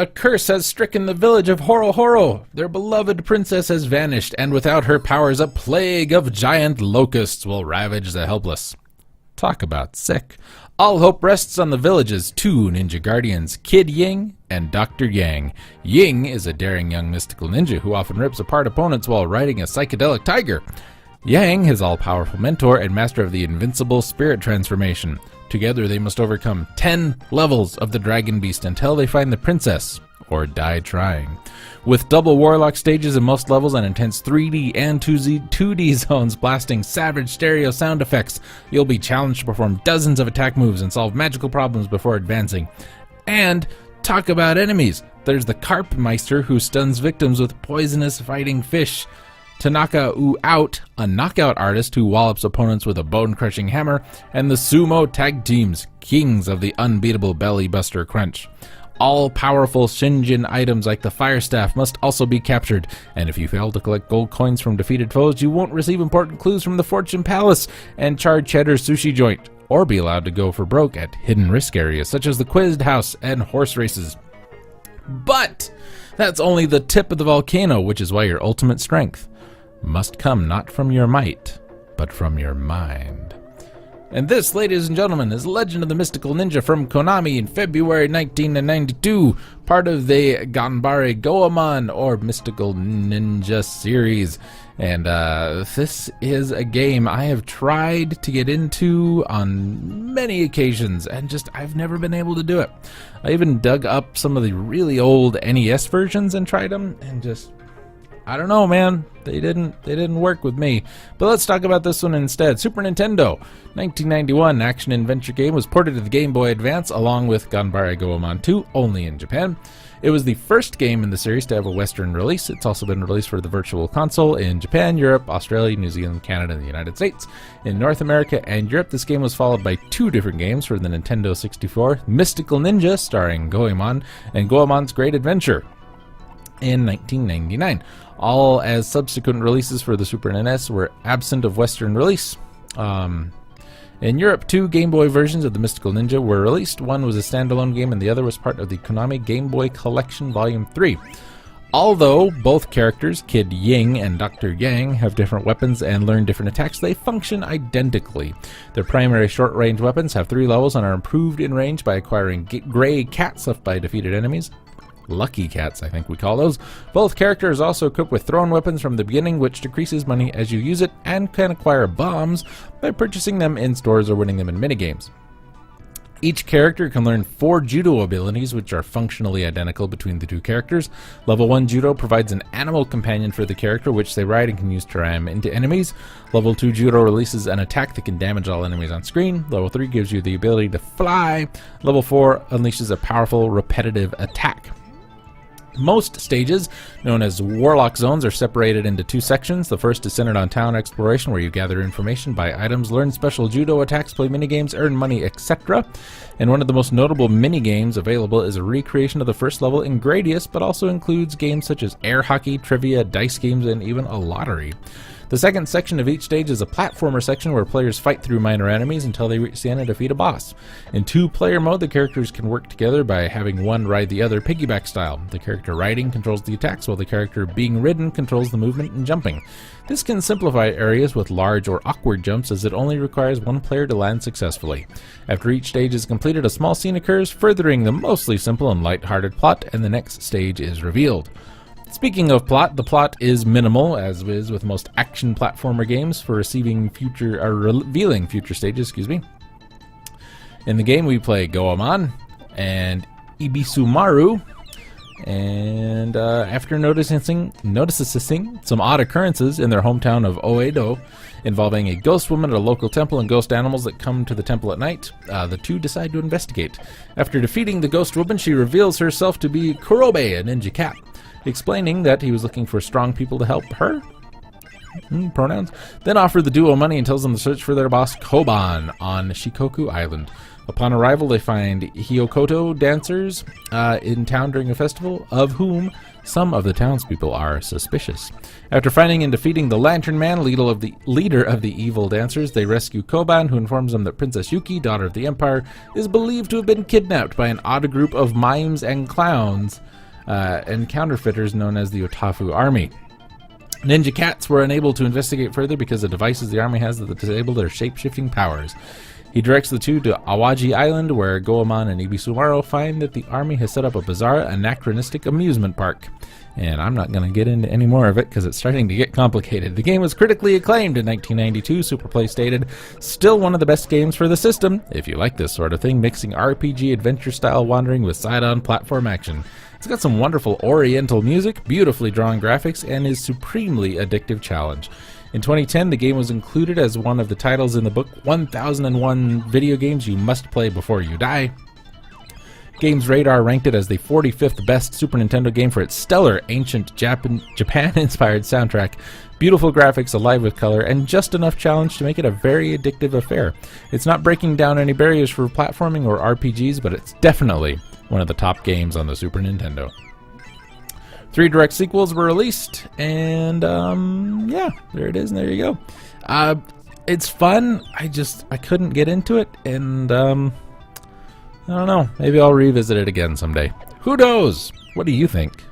A curse has stricken the village of Horo Horo. Their beloved princess has vanished, and without her powers a plague of giant locusts will ravage the helpless. Talk about sick. All hope rests on the village's two ninja guardians, Kid Ying and Dr. Yang. Ying is a daring young mystical ninja who often rips apart opponents while riding a psychedelic tiger. Yang, his all-powerful mentor and master of the invincible spirit transformation. Together they must overcome 10 levels of the Dragon Beast until they find the princess, or die trying. With double Warlock stages in most levels and intense 3D and 2D zones blasting savage stereo sound effects, you'll be challenged to perform dozens of attack moves and solve magical problems before advancing. And talk about enemies. There's the Carp Meister who stuns victims with poisonous fighting fish. Tanaka out, a knockout artist who wallops opponents with a bone-crushing hammer, and the Sumo Tag Teams, kings of the unbeatable Belly Buster Crunch. All powerful Shinjin items like the Fire Staff must also be captured, and if you fail to collect gold coins from defeated foes, you won't receive important clues from the Fortune Palace and Charred Cheddar Sushi Joint, or be allowed to go for broke at hidden risk areas such as the Quizzed House and horse races. But that's only the tip of the volcano, which is why your ultimate strength must come not from your might, but from your mind. And this, ladies and gentlemen, is Legend of the Mystical Ninja from Konami in February 1992, part of the Ganbare Goemon, or Mystical Ninja series. And this is a game I have tried to get into on many occasions, and I've never been able to do it. I even dug up some of the really old NES versions and tried them, and I don't know, man. They didn't work with me. But let's talk about this one instead. Super Nintendo, 1991 action-adventure game, was ported to the Game Boy Advance along with Ganbare Goemon 2, only in Japan. It was the first game in the series to have a Western release. It's also been released for the Virtual Console in Japan, Europe, Australia, New Zealand, Canada, and the United States. In North America and Europe, this game was followed by two different games for the Nintendo 64, Mystical Ninja, starring Goemon, and Goemon's Great Adventure in 1999. All as subsequent releases for the Super NES were absent of Western release. In Europe, two Game Boy versions of the Mystical Ninja were released. One was a standalone game and the other was part of the Konami Game Boy Collection Volume 3. Although both characters, Kid Ying and Dr. Yang, have different weapons and learn different attacks, they function identically. Their primary short-range weapons have 3 levels and are improved in range by acquiring gray cats left by defeated enemies. Lucky cats, I think we call those. Both characters are also equipped with thrown weapons from the beginning, which decreases money as you use it, and can acquire bombs by purchasing them in stores or winning them in minigames. Each character can learn 4 judo abilities, which are functionally identical between the two characters. Level 1 judo provides an animal companion for the character, which they ride and can use to ram into enemies. Level 2 judo releases an attack that can damage all enemies on screen. Level 3 gives you the ability to fly. Level 4 unleashes a powerful repetitive attack. Most stages, known as Warlock Zones, are separated into 2 sections. The first is centered on town exploration, where you gather information, buy items, learn special judo attacks, play minigames, earn money, etc. And one of the most notable minigames available is a recreation of the first level in Gradius, but also includes games such as air hockey, trivia, dice games, and even a lottery. The second section of each stage is a platformer section where players fight through minor enemies until they reach the end and defeat a boss. In 2-player mode, the characters can work together by having one ride the other piggyback style. The character riding controls the attacks, while the character being ridden controls the movement and jumping. This can simplify areas with large or awkward jumps, as it only requires one player to land successfully. After each stage is completed, a small scene occurs, furthering the mostly simple and light-hearted plot, and the next stage is revealed. Speaking of plot, the plot is minimal, as is with most action platformer games, for revealing future stages. In the game, we play Goemon and Ibisumaru, and after noticing some odd occurrences in their hometown of Oedo, involving a ghost woman at a local temple and ghost animals that come to the temple at night, the two decide to investigate. After defeating the ghost woman, she reveals herself to be Kurobe, a ninja cat, explaining that he was looking for strong people to help her. Pronouns. Then offer the duo money and tells them to search for their boss Koban on Shikoku Island. Upon arrival, they find Hiokoto dancers in town during a festival, of whom some of the townspeople are suspicious. After finding and defeating the Lantern Man, leader of the evil dancers, they rescue Koban, who informs them that Princess Yuki, daughter of the Empire, is believed to have been kidnapped by an odd group of mimes and clowns and counterfeiters known as the Otafu Army. Ninja Cats were unable to investigate further because the devices the army has that disable their shape-shifting powers. He directs the two to Awaji Island, where Goemon and Ibisumaru find that the army has set up a bizarre, anachronistic amusement park. And I'm not going to get into any more of it because it's starting to get complicated. The game was critically acclaimed in 1992, Superplay stated. Still one of the best games for the system, if you like this sort of thing, mixing RPG adventure-style wandering with side-on platform action. It's got some wonderful oriental music, beautifully drawn graphics, and is supremely addictive challenge. In 2010, the game was included as one of the titles in the book 1001 Video Games You Must Play Before You Die. Games Radar ranked it as the 45th best Super Nintendo game for its stellar, ancient Japan-inspired soundtrack, beautiful graphics alive with color, and just enough challenge to make it a very addictive affair. It's not breaking down any barriers for platforming or RPGs, but it's definitely one of the top games on the Super Nintendo. 3 direct sequels were released, and yeah, there it is, and there you go. It's fun. I couldn't get into it, and I don't know. Maybe I'll revisit it again someday. Who knows? What do you think?